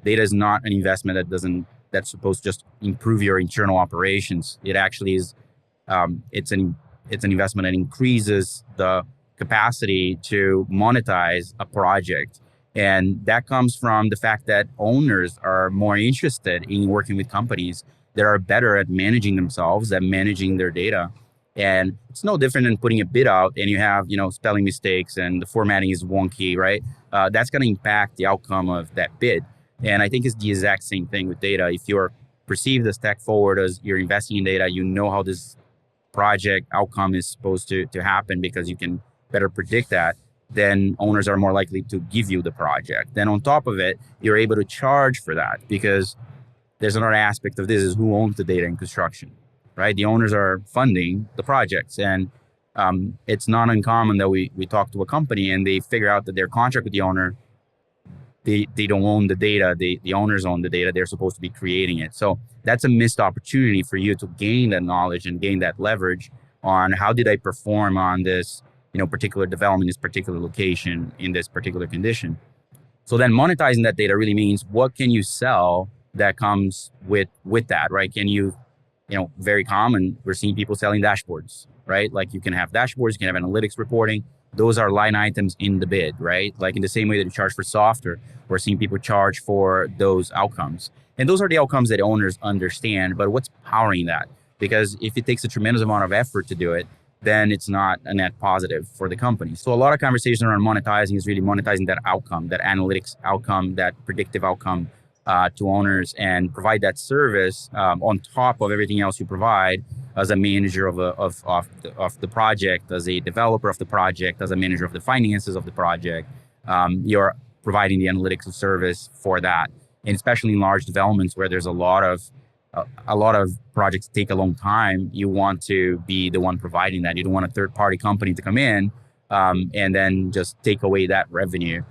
data is not an investment that's supposed to just improve your internal operations. It actually is, it's an investment that increases the capacity to monetize a project. And that comes from the fact that owners are more interested in working with companies that are better at managing themselves, at managing their data. And it's no different than putting a bid out and you have, spelling mistakes and the formatting is wonky, right? That's going to impact the outcome of that bid. And I think it's the exact same thing with data. If you're perceived as tech forward, as you're investing in data, you know how this project outcome is supposed to happen because you can better predict that, then owners are more likely to give you the project. Then on top of it, you're able to charge for that because there's another aspect of this is who owns the data in construction, right? The owners are funding the projects. And it's not uncommon that we talk to a company and they figure out that their contract with the owner, they don't own the data, the owners own the data, they're supposed to be creating it. So that's a missed opportunity for you to gain that knowledge and gain that leverage on how did I perform on this particular development, this particular location, in this particular condition. So then monetizing that data really means what can you sell that comes with that, right? Can you, very common, we're seeing people selling dashboards, right? Like you can have dashboards, you can have analytics reporting. Those are line items in the bid, right? Like in the same way that you charge for software, we're seeing people charge for those outcomes. And those are the outcomes that owners understand, but what's powering that? Because if it takes a tremendous amount of effort to do it, then it's not a net positive for the company. So a lot of conversation around monetizing is really monetizing that outcome, that analytics outcome, that predictive outcome to owners, and provide that service on top of everything else you provide as a manager of the project, as a developer of the project, as a manager of the finances of the project. You're providing the analytics service for that. And especially in large developments where there's a lot of projects take a long time, you want to be the one providing that. You don't want a third-party company to come in and then just take away that revenue,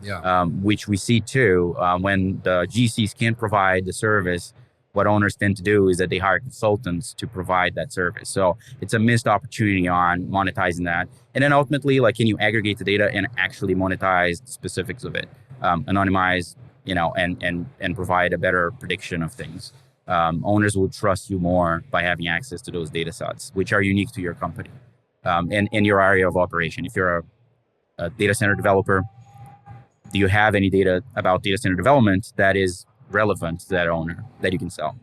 which we see too. When the GCs can't provide the service, what owners tend to do is that they hire consultants to provide that service. So it's a missed opportunity on monetizing that. And then ultimately, can you aggregate the data and actually monetize the specifics of it, anonymize, and provide a better prediction of things. Owners will trust you more by having access to those data sets, which are unique to your company and your area of operation. If you're a data center developer, do you have any data about data center development that is relevant to that owner that you can sell?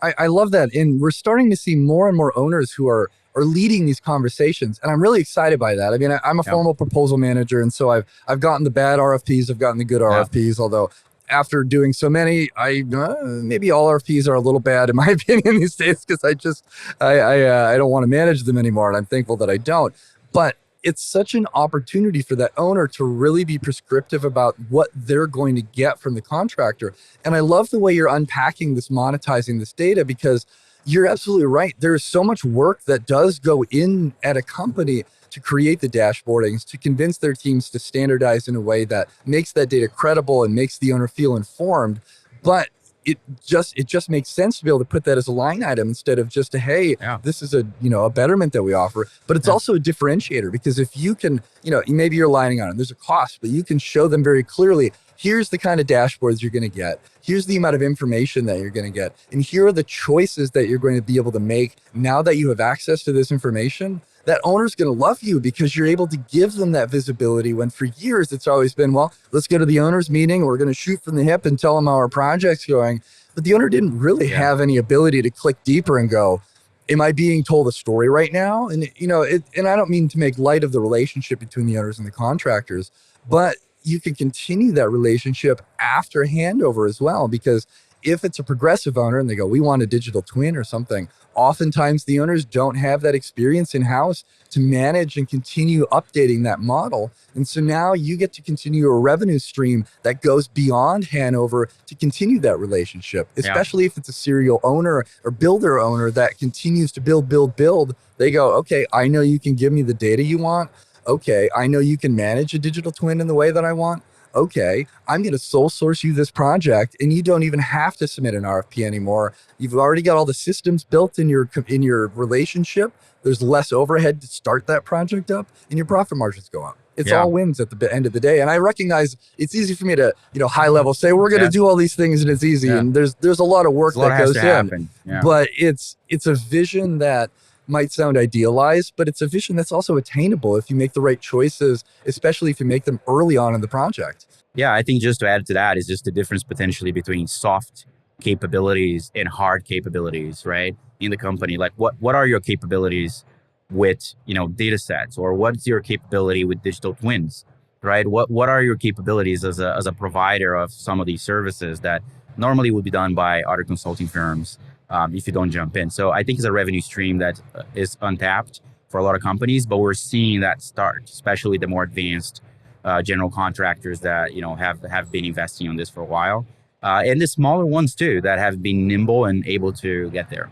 I love that. And we're starting to see more and more owners who are leading these conversations. And I'm really excited by that. I mean, I'm a formal proposal manager. And so I've gotten the bad RFPs, I've gotten the good RFPs, although after doing so many, maybe all RFPs are a little bad in my opinion these days, because I don't want to manage them anymore, and I'm thankful that I don't. But it's such an opportunity for that owner to really be prescriptive about what they're going to get from the contractor. And I love the way you're unpacking this, monetizing this data, because you're absolutely right. There's so much work that does go in at a company to create the dashboardings, to convince their teams to standardize in a way that makes that data credible and makes the owner feel informed. But it just makes sense to be able to put that as a line item instead of just this is a betterment that we offer. But it's also a differentiator, because if you can, maybe you're lining on it, there's a cost, but you can show them very clearly, here's the kind of dashboards you're going to get. Here's the amount of information that you're going to get. And here are the choices that you're going to be able to make now that you have access to this information. That owner's going to love you because you're able to give them that visibility, when for years it's always been, well, let's go to the owner's meeting. We're going to shoot from the hip and tell them how our project's going. But the owner didn't really have any ability to click deeper and go, am I being told a story right now? And, and I don't mean to make light of the relationship between the owners and the contractors, but you can continue that relationship after handover as well, because if it's a progressive owner and they go, we want a digital twin or something, oftentimes the owners don't have that experience in-house to manage and continue updating that model. And so now you get to continue a revenue stream that goes beyond handover to continue that relationship, especially if it's a serial owner or builder owner that continues to build. They go, okay, I know you can give me the data you want. Okay, I know you can manage a digital twin in the way that I want. Okay, I'm going to sole source you this project, and you don't even have to submit an RFP anymore. You've already got all the systems built in your relationship There's less overhead to start that project up, and your profit margins go up. It's all wins at the end of the day. And I recognize it's easy for me to, high level say we're going to do all these things and it's easy. And there's a lot of work that goes in. But it's a vision that might sound idealized, but it's a vision that's also attainable if you make the right choices, especially if you make them early on in the project. Yeah, I think just to add to that is just the difference potentially between soft capabilities and hard capabilities, right? In the company, like what are your capabilities with, data sets, or what's your capability with digital twins, right? What are your capabilities as a provider of some of these services that normally would be done by other consulting firms if you don't jump in? So I think it's a revenue stream that is untapped for a lot of companies, but we're seeing that start, especially the more advanced general contractors that have been investing on this for a while, and the smaller ones too that have been nimble and able to get there.